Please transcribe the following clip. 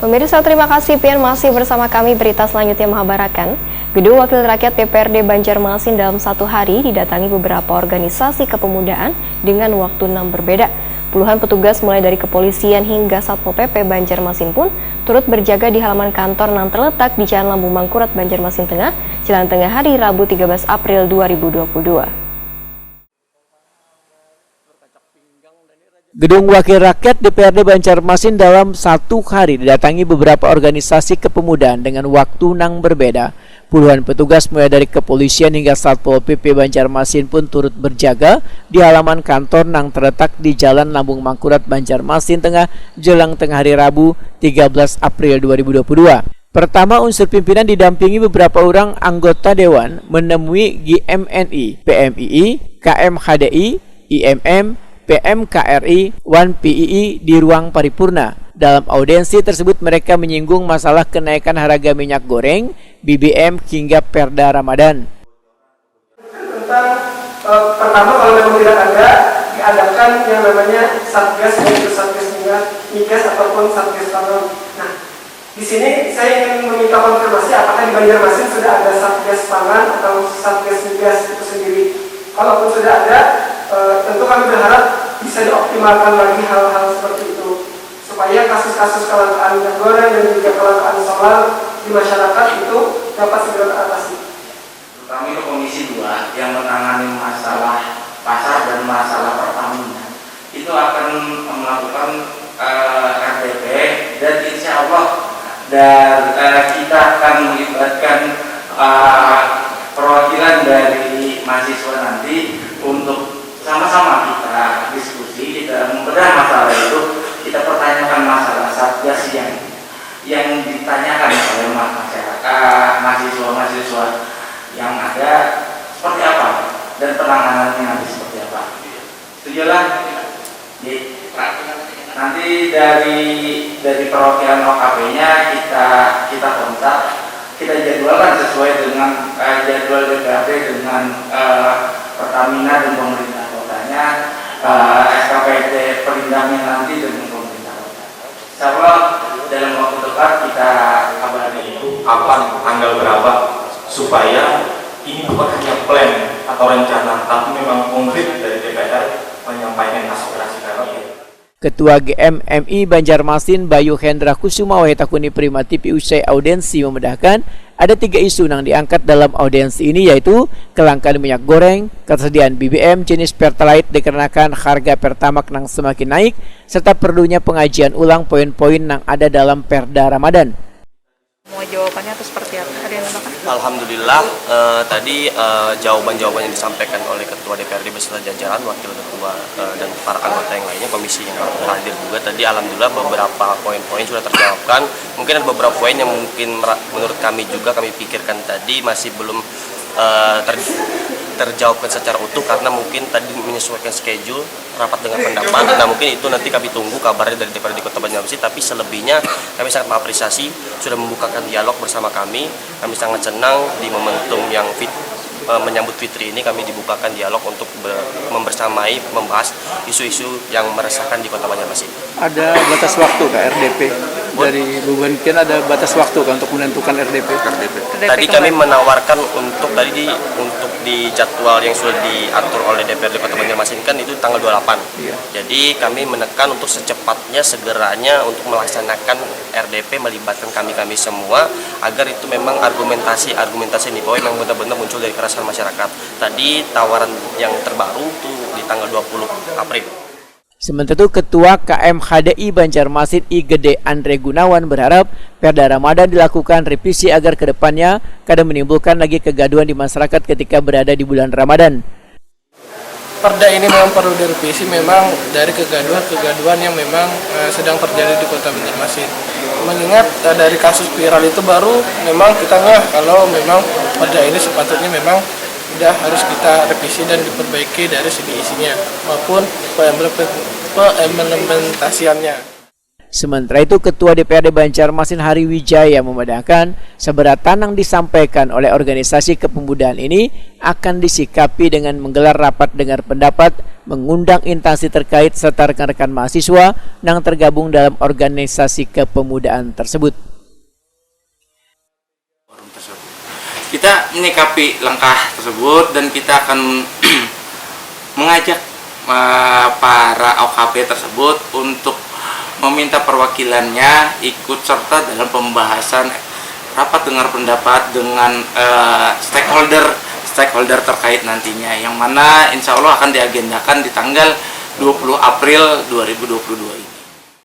Pemirsa, terima kasih Pian masih bersama kami. Berita selanjutnya mengabarkan, Gedung Wakil Rakyat DPRD Banjarmasin dalam satu hari didatangi beberapa organisasi kepemudaan dengan waktu 6 berbeda. Puluhan petugas mulai dari kepolisian hingga Satpol PP Banjarmasin pun turut berjaga di halaman kantor yang terletak di Jalan Lambung Mangkurat, Banjarmasin Tengah, Jalan Tengah hari Rabu 13 April 2022. Gedung Wakil Rakyat DPRD Banjarmasin dalam satu hari didatangi beberapa organisasi kepemudaan dengan waktu yang berbeda. Puluhan petugas mulai dari kepolisian hingga Satpol PP Banjarmasin pun turut berjaga di halaman kantor yang terletak di Jalan Lambung Mangkurat, Banjarmasin Tengah, jelang tengah hari Rabu 13 April 2022. Pertama, unsur pimpinan didampingi beberapa orang anggota dewan menemui GMNI, PMII, KMHDI, IMM, PMKRI, ONE-PII di ruang paripurna. Dalam audiensi tersebut mereka menyinggung masalah kenaikan harga minyak goreng, BBM hingga Perda Ramadan. Tentang pertama, kalau memang tidak ada, diadakan yang namanya Satgas, yaitu Satgas Migas ataupun Satgas Pangan. Nah, di sini saya ingin meminta konfirmasi apakah di Banjarmasin sudah ada Satgas Pangan atau Satgas Migas itu sendiri. Kalaupun sudah ada, tentu kami berharap bisa dioptimalkan lagi hal-hal seperti itu supaya kasus-kasus kelangkaan minyak goreng dan juga kelangkaan solar di masyarakat itu dapat segera teratasi. Kami ke Komisi 2 yang menangani masalah pasar dan masalah Pertamina itu akan melakukan RDP dan insya Allah kita akan melibatkan perwakilan dari mahasiswa nanti untuk sama-sama kita diskusi, kita membedah masalah itu, kita pertanyakan masalah Satgas yang ditanyakan oleh masyarakat, mahasiswa yang ada seperti apa dan penanganannya nanti seperti apa. Setujulah. Nanti dari perwakilan OKP-nya kita kontak, kita jadwalkan sesuai dengan jadwal DPRD dengan Pertamina dan pemerintah kotanya, SKPD Perindahnya nanti dengan pemerintah kota. Insya Allah dalam waktu dekat kita kabari. Kapan, tanggal berapa, supaya ini bukan hanya plan atau rencana, tapi memang konkret dari DPR menyampaikan aspirasi rakyat. Ketua GMMI Banjarmasin Bayu Hendra Kusuma Wahetakuni Primatipi usai audiensi memedahkan ada 3 isu yang diangkat dalam audiensi ini, yaitu kelangkaan minyak goreng, ketersediaan BBM jenis Pertalite dikarenakan harga Pertamax yang semakin naik, serta perlunya pengajian ulang poin-poin yang ada dalam Perda Ramadan. Mau jawabannya atau seperti apa? Ada yang nambahkan? Alhamdulillah, tadi jawaban-jawaban yang disampaikan oleh Ketua DPRD beserta jajaran, Wakil Ketua dan para anggota yang lainnya, komisi yang hadir juga tadi, alhamdulillah beberapa poin-poin sudah terjawabkan. Mungkin ada beberapa poin yang mungkin menurut kami juga kami pikirkan tadi masih belum terjawabkan secara utuh karena mungkin tadi menyesuaikan schedule rapat dengan pendapat. Nah, mungkin itu nanti kami tunggu kabarnya dari DPRD Kota Banjarmasin, tapi selebihnya kami sangat mengapresiasi sudah membukakan dialog bersama kami. Kami sangat senang di momentum yang menyambut Fitri ini kami dibukakan dialog untuk membersamai membahas isu-isu yang meresahkan di Kota Banjarmasin. Ada batas waktu ke RDP dari Bu Bankin, ada batas waktu kan untuk menentukan RDP? Tadi kami menawarkan untuk di jadwal yang sudah diatur oleh DPRD Kota Banjarmasin kan itu tanggal 28. Iya. Jadi kami menekan untuk secepatnya segeranya untuk melaksanakan RDP melibatkan kami semua agar itu memang argumentasi ini bahwa memang benar-benar muncul dari keresahan masyarakat. Tadi tawaran yang terbaru itu di tanggal 20 April. Sementara itu, Ketua KMHDI Banjarmasin I Gede Andre Gunawan berharap Perda Ramadan dilakukan revisi agar kedepannya kadang menimbulkan lagi kegaduhan di masyarakat ketika berada di bulan Ramadan. Perda ini memang perlu direvisi, memang dari kegaduhan yang memang sedang terjadi di Kota Banjarmasin. Mengingat dari kasus viral itu baru memang kita kalau memang perda ini sepatutnya memang sudah harus kita revisi dan diperbaiki dari segi isinya maupun pengimplementasiannya. Sementara itu, Ketua DPRD Banjarmasin Hari Wijaya memandangkan seberat tanang disampaikan oleh organisasi kepemudaan ini akan disikapi dengan menggelar rapat dengar pendapat, mengundang instansi terkait serta rekan-rekan mahasiswa yang tergabung dalam organisasi kepemudaan tersebut. Kita menyikapi langkah tersebut dan kita akan mengajak para OKP tersebut untuk meminta perwakilannya ikut serta dalam pembahasan rapat dengar pendapat dengan stakeholder terkait nantinya, yang mana insya Allah akan diagendakan di tanggal 20 April 2022 ini.